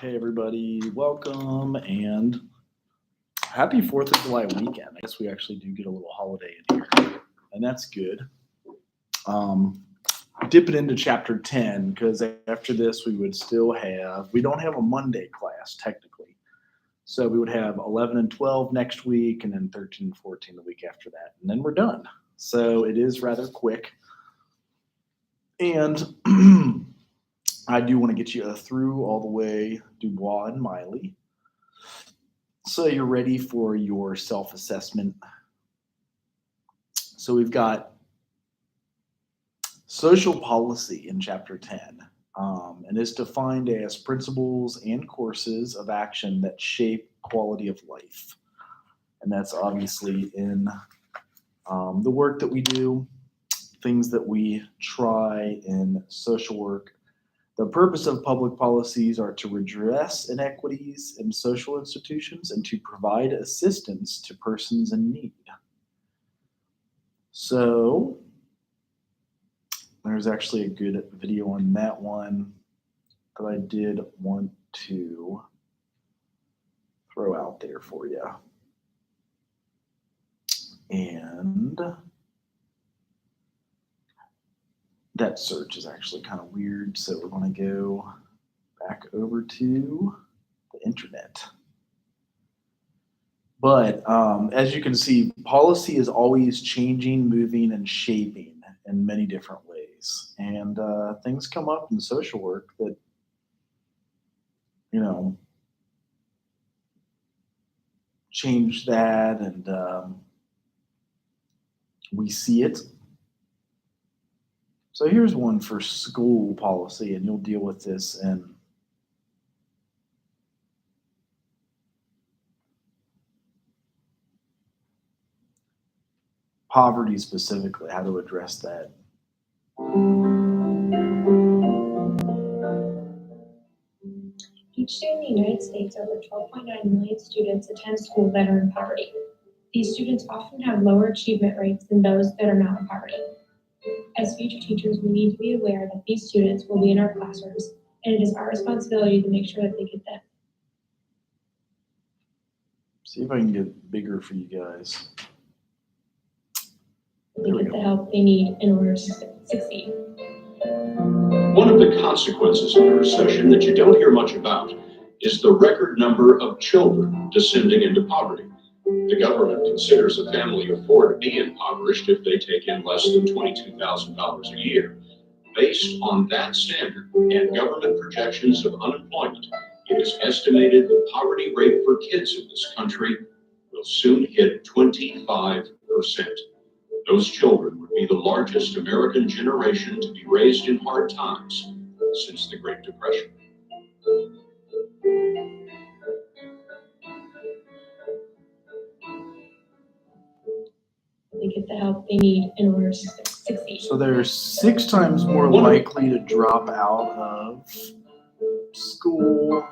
Hey everybody, welcome and happy 4th of July weekend. I guess we actually do get a little holiday in here, and that's good. Um, Dip it into chapter 10 because after this we don't have a Monday class technically. So we would have 11 and 12 next week and then 13 and 14 the week after that. And then we're done. So it is rather quick. And I do want to get you through all the way Dubois and Miley. So you're ready for your self-assessment. So we've got social policy in chapter 10, and is defined as principles and courses of action that shape quality of life. And that's obviously in the work that we do, things that we try in social work. The purpose of public policies are to redress inequities in social institutions and to provide assistance to persons in need. So there's actually a good video on that one that I did want to throw out there for you. And that search is actually kind of weird, so we're going to go back over to the internet. But as you can see, policy is always changing, moving, and shaping in many different ways. And things come up in social work that, change that, and we see it. So here's one for school policy, and you'll deal with this in poverty specifically, how to address that. Each year in the United States, over 12.9 million students attend school that are in poverty. These students often have lower achievement rates than those that are not in poverty. As future teachers, we need to be aware that these students will be in our classrooms, and it is our responsibility to make sure that they get them. See if I can get bigger for you guys. They get the help they need in order to succeed. One of the consequences of the recession that you don't hear much about is the record number of children descending into poverty. The government considers a family of four to be impoverished if they take in less than $22,000 a year. Based on that standard and government projections of unemployment, it is estimated the poverty rate for kids in this country will soon hit 25%. Those children would be the largest American generation to be raised in hard times since the Great Depression. They get the help they need in order to succeed. So they're 6 times more likely to drop out of school.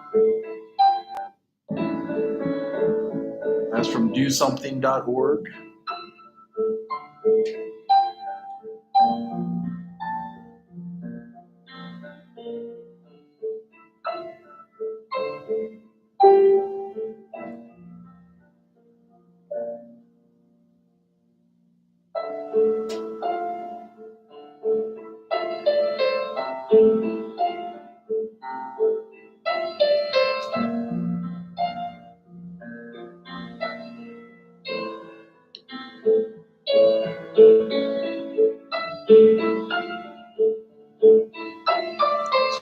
That's from DoSomething.org.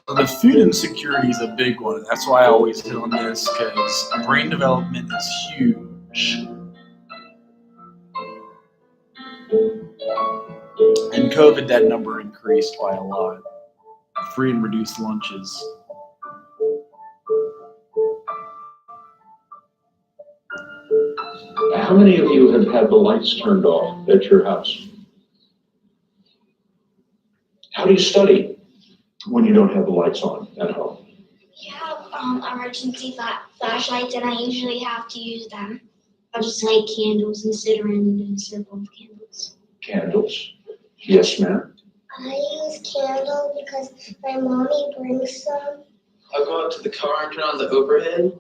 The food insecurity is a big one. That's why I always hit on this, because brain development is huge. In COVID, that number increased by a lot. Free and reduced lunches. How many of you have had the lights turned off at your house? How do you study when you don't have the lights on at home? We have emergency flashlights, and I usually have to use them. I just light candles and sit around in a circle of candles. Candles? Yes, ma'am. I use candles because my mommy brings some I'll go out to the car and turn on the overhead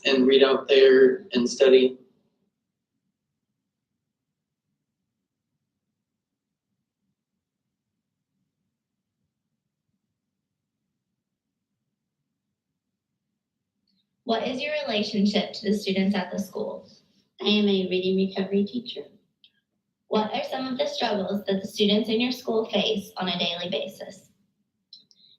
and read out there and study. What is your relationship to the students at the school? I am a reading recovery teacher. What are some of the struggles that the students in your school face on a daily basis?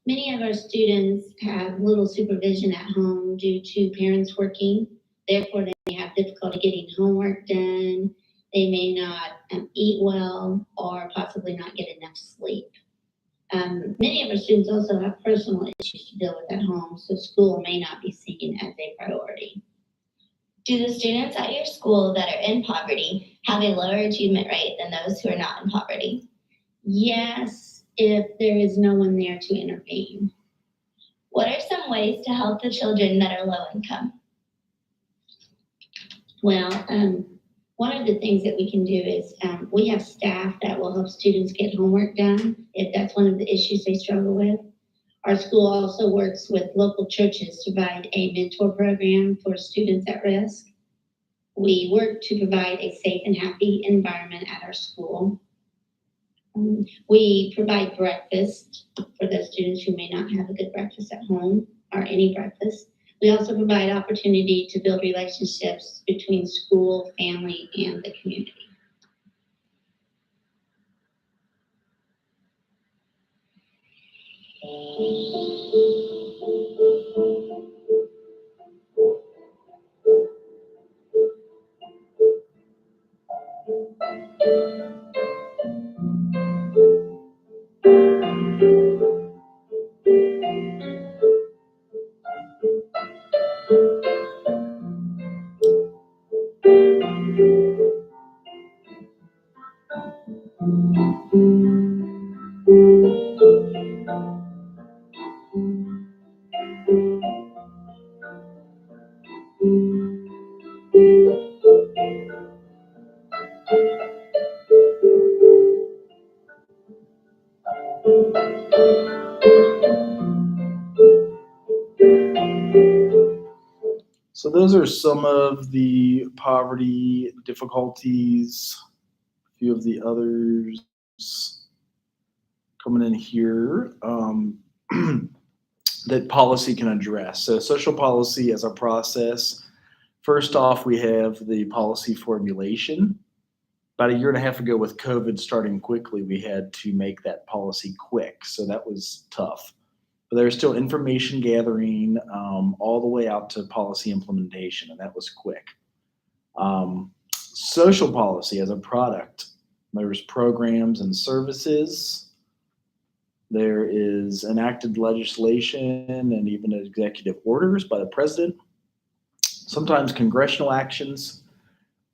Many of our students have little supervision at home due to parents working. Therefore, they have difficulty getting homework done. They may not eat well or possibly not get enough sleep. Many of our students also have personal issues to deal with at home, so school may not be seen as a priority. Do the students at your school that are in poverty have a lower achievement rate than those who are not in poverty? Yes, if there is no one there to intervene. What are some ways to help the children that are low income? Well, one of the things that we can do is we have staff that will help students get homework done if that's one of the issues they struggle with. Our school also works with local churches to provide a mentor program for students at risk. We work to provide a safe and happy environment at our school. We provide breakfast for those students who may not have a good breakfast at home or any breakfast. We also provide opportunity to build relationships between school, family, and the community. So those are some of the poverty difficulties. A few of the others coming in here that policy can address. So social policy as a process. First off, we have the policy formulation. About a year and a half ago with COVID starting quickly, we had to make that policy quick. So that was tough. But there's still information gathering all the way out to policy implementation, and that was quick. Social policy as a product. There's programs and services. There is enacted legislation and even executive orders by the president. Sometimes congressional actions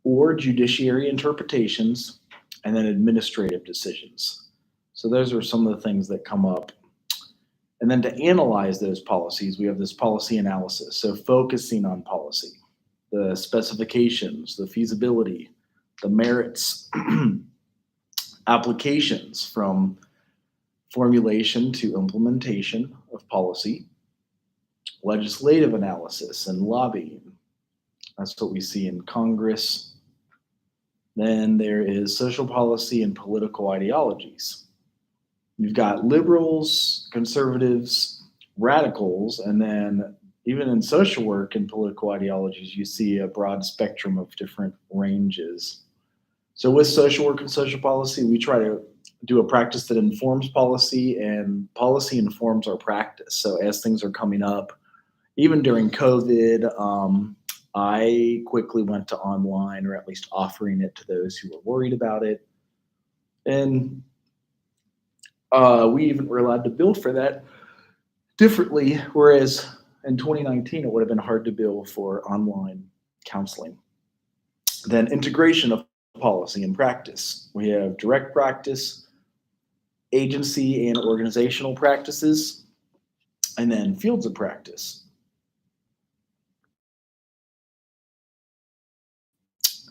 or judiciary interpretations, and then administrative decisions. So those are some of the things that come up. And then to analyze those policies, we have this policy analysis. So focusing on policy, the specifications, the feasibility, the merits, applications from formulation to implementation of policy, legislative analysis and lobbying. That's what we see in Congress. Then there is social policy and political ideologies. You've got liberals, conservatives, radicals, and then even in social work and political ideologies, you see a broad spectrum of different ranges. So with social work and social policy, we try to do a practice that informs policy, and policy informs our practice. So as things are coming up, even during COVID, I quickly went to online, or at least offering it to those who were worried about it. And we even were allowed to bill for that differently, whereas in 2019, it would have been hard to bill for online counseling. Then integration of policy and practice. We have direct practice, agency and organizational practices, and then fields of practice.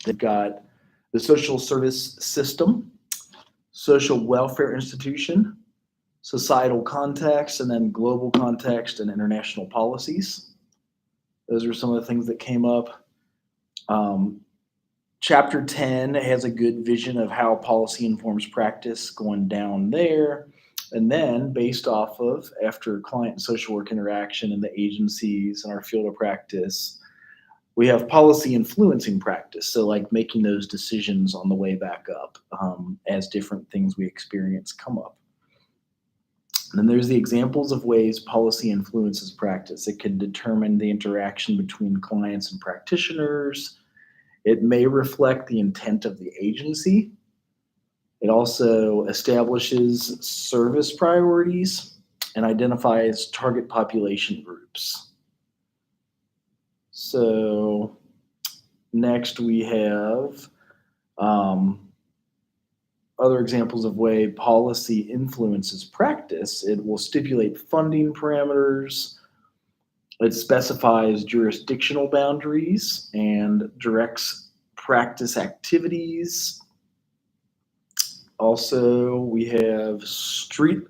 They've got the social service system, social welfare institution, societal context, and then global context and international policies. Those are some of the things that came up. Chapter 10 has a good vision of how policy informs practice going down there. And then based off of, after client and social work interaction in the agencies and our field of practice, we have policy influencing practice. So like making those decisions on the way back up as different things we experience come up. And then there's the examples of ways policy influences practice. It can determine the interaction between clients and practitioners. It may reflect the intent of the agency. It also establishes service priorities and identifies target population groups. So next we have other examples of way policy influences practice. It will stipulate funding parameters. It specifies jurisdictional boundaries and directs practice activities. Also, we have street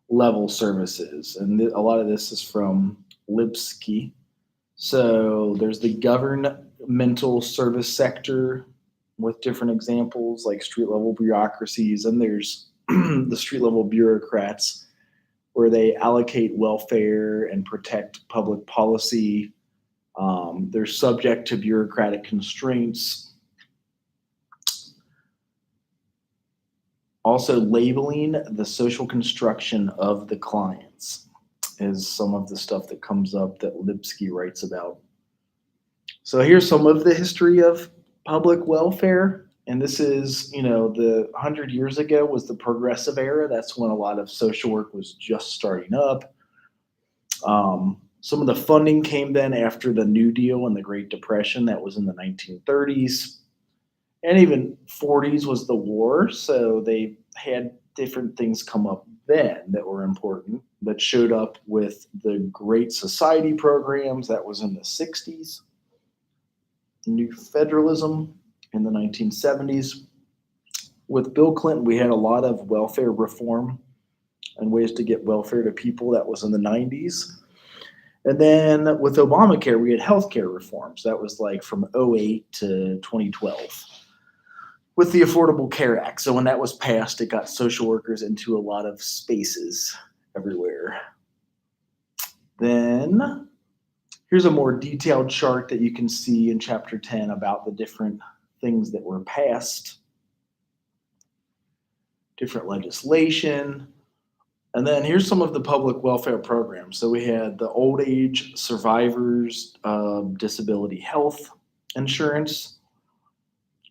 level services, and a lot of this is from Lipsky. So there's the governmental service sector with different examples like street level bureaucracies, and there's the street level bureaucrats where they allocate welfare and protect public policy. They're subject to bureaucratic constraints. Also, labeling the social construction of the clients is some of the stuff that comes up that Lipsky writes about. So here's some of the history of public welfare. And this is, the 100 years ago was the progressive era. That's when a lot of social work was just starting up. Some of the funding came then after the New Deal and the Great Depression. That was in the 1930s. And even 40s was the war. So they had different things come up then that were important that showed up with the Great Society programs. That was in the 60s. New federalism in the 1970s. With Bill Clinton, we had a lot of welfare reform and ways to get welfare to people. That was in the 90s. And then with Obamacare, we had healthcare reforms. That was like from 2008 to 2012 with the Affordable Care Act. So when that was passed, it got social workers into a lot of spaces everywhere. Then here's a more detailed chart that you can see in Chapter 10 about the different things that were passed, different legislation. And then here's some of the public welfare programs. So we had the old age survivors disability health insurance.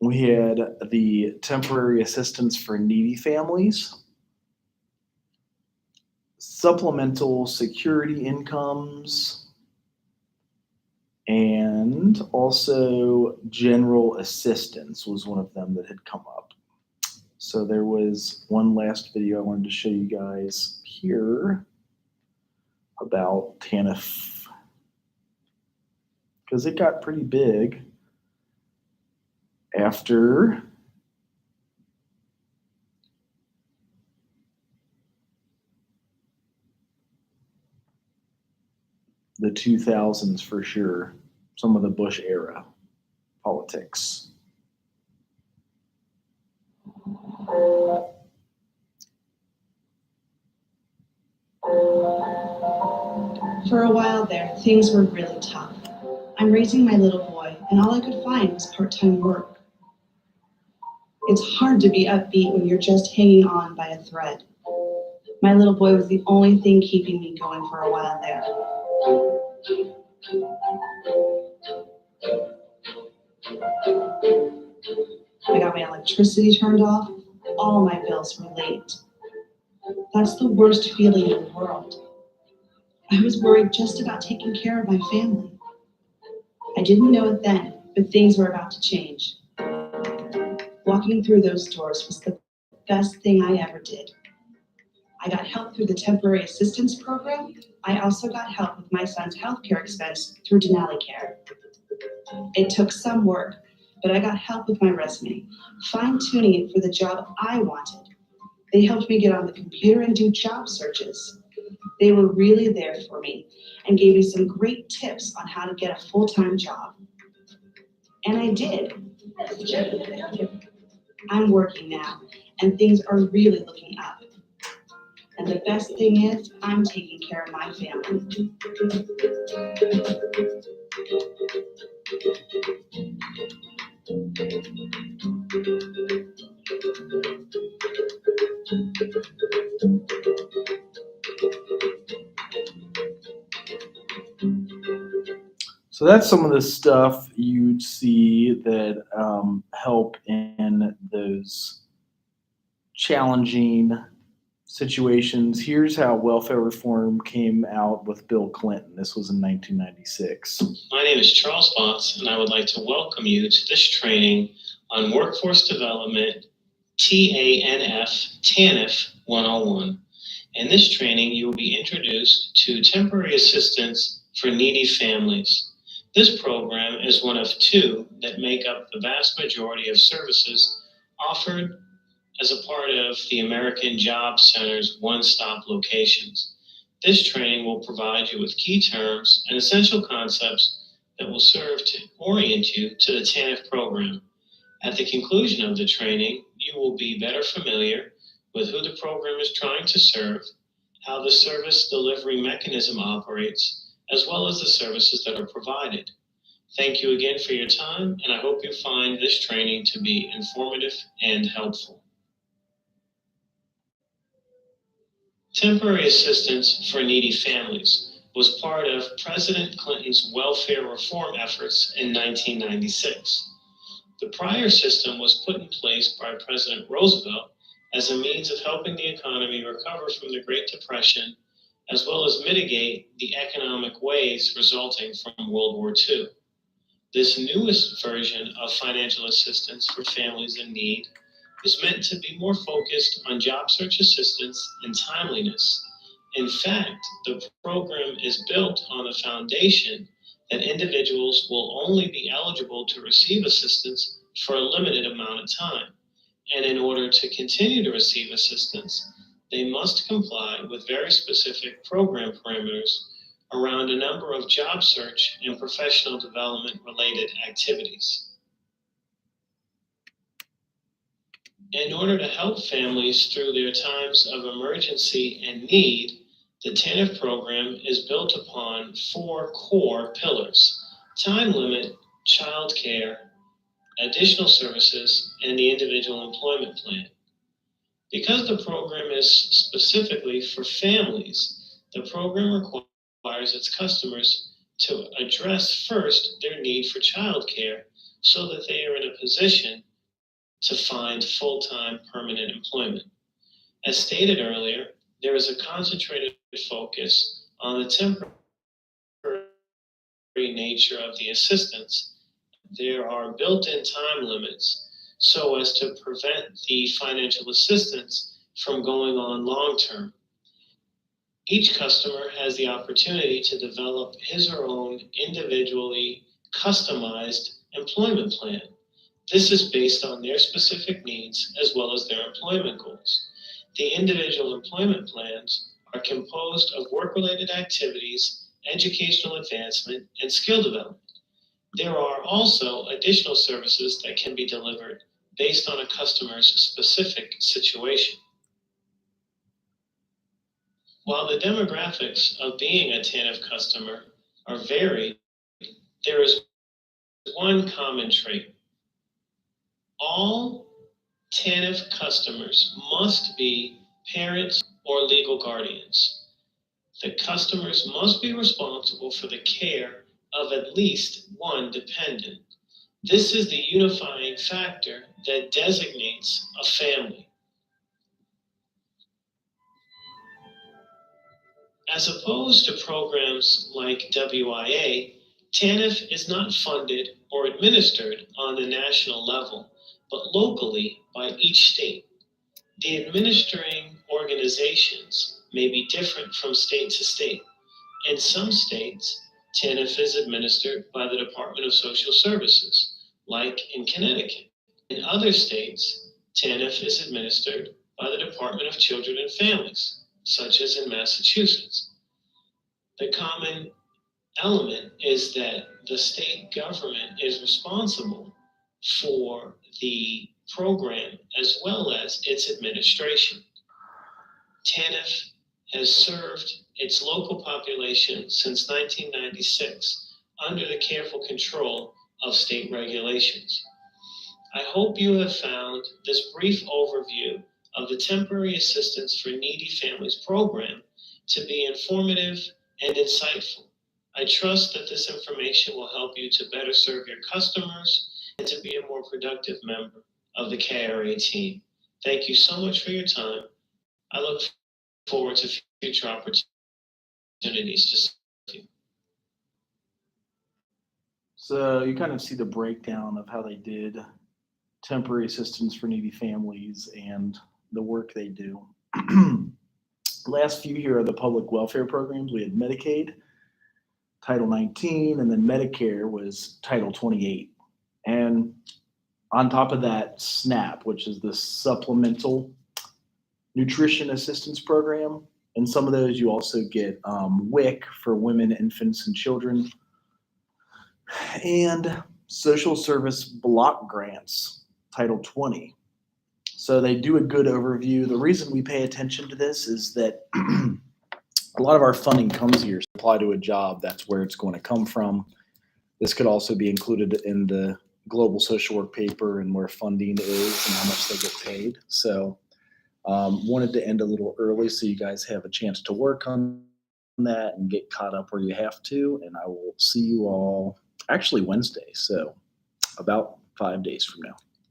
We had the temporary assistance for needy families, supplemental security incomes, and also general assistance was one of them that had come up. So there was one last video I wanted to show you guys here about TANF, because it got pretty big after the 2000s for sure, some of the Bush era politics. For a while there, things were really tough. I'm raising my little boy, and all I could find was part-time work. It's hard to be upbeat when you're just hanging on by a thread. My little boy was the only thing keeping me going for a while there. I got my electricity turned off. All my bills were late. That's the worst feeling in the world. I was worried just about taking care of my family. I didn't know it then, but things were about to change. Walking through those doors was the best thing I ever did. I got help through the temporary assistance program. I also got help with my son's healthcare expense through Denali Care. It took some work, but I got help with my resume, fine-tuning it for the job I wanted. They helped me get on the computer and do job searches. They were really there for me and gave me some great tips on how to get a full-time job. And I did. I'm working now, and things are really looking up. And the best thing is, I'm taking care of my family. So that's some of the stuff you'd see that help in those challenging situations. Here's how welfare reform came out with Bill Clinton. This was in 1996. My name is Charles Botts, and I would like to welcome you to this training on Workforce Development, TANF 101. In this training, you will be introduced to temporary assistance for needy families. This program is one of two that make up the vast majority of services offered as a part of the American Job Center's one-stop locations. This training will provide you with key terms and essential concepts that will serve to orient you to the TANF program. At the conclusion of the training, you will be better familiar with who the program is trying to serve, how the service delivery mechanism operates, as well as the services that are provided. Thank you again for your time, and I hope you find this training to be informative and helpful. Temporary assistance for needy families was part of President Clinton's welfare reform efforts in 1996. The prior system was put in place by President Roosevelt as a means of helping the economy recover from the Great Depression, as well as mitigate the economic waves resulting from World War II. This newest version of financial assistance for families in need is meant to be more focused on job search assistance and timeliness. In fact, the program is built on the foundation that individuals will only be eligible to receive assistance for a limited amount of time. And in order to continue to receive assistance, they must comply with very specific program parameters around a number of job search and professional development related activities. In order to help families through their times of emergency and need, the TANF program is built upon 4 core pillars: time limit, child care, additional services, and the individual employment plan. Because the program is specifically for families, the program requires its customers to address first their need for child care so that they are in a position to find full-time permanent employment. As stated earlier, there is a concentrated focus on the temporary nature of the assistance. There are built-in time limits so as to prevent the financial assistance from going on long-term. Each customer has the opportunity to develop his or her own individually customized employment plan. This is based on their specific needs as well as their employment goals. The individual employment plans are composed of work-related activities, educational advancement, and skill development. There are also additional services that can be delivered based on a customer's specific situation. While the demographics of being a TANF customer are varied, there is one common trait. All TANF customers must be parents or legal guardians. The customers must be responsible for the care of at least one dependent. This is the unifying factor that designates a family. As opposed to programs like WIA, TANF is not funded or administered on the national level, but locally by each state. The administering organizations may be different from state to state. In some states, TANF is administered by the Department of Social Services, like in Connecticut. In other states, TANF is administered by the Department of Children and Families, such as in Massachusetts. The common element is that the state government is responsible for the program as well as its administration. TANF has served its local population since 1996 under the careful control of state regulations. I hope you have found this brief overview of the Temporary Assistance for Needy Families program to be informative and insightful. I trust that this information will help you to better serve your customers and to be a more productive member of the KRA team. Thank you so much for your time. I look forward to future opportunities to serve you. So you kind of see the breakdown of how they did temporary assistance for needy families and the work they do. Last few here are the public welfare programs. We had Medicaid, Title 19, and then Medicare was Title 28. And on top of that, SNAP, which is the Supplemental Nutrition Assistance Program. And some of those you also get WIC for women, infants, and children, and social service block grants, Title 20. So they do a good overview. The reason we pay attention to this is that a lot of our funding comes here to apply to a job. That's where it's going to come from. This could also be included in the global social work paper and where funding is and how much they get paid. So wanted to end a little early so you guys have a chance to work on that and get caught up where you have to. And I will see you all actually Wednesday. So about 5 days from now.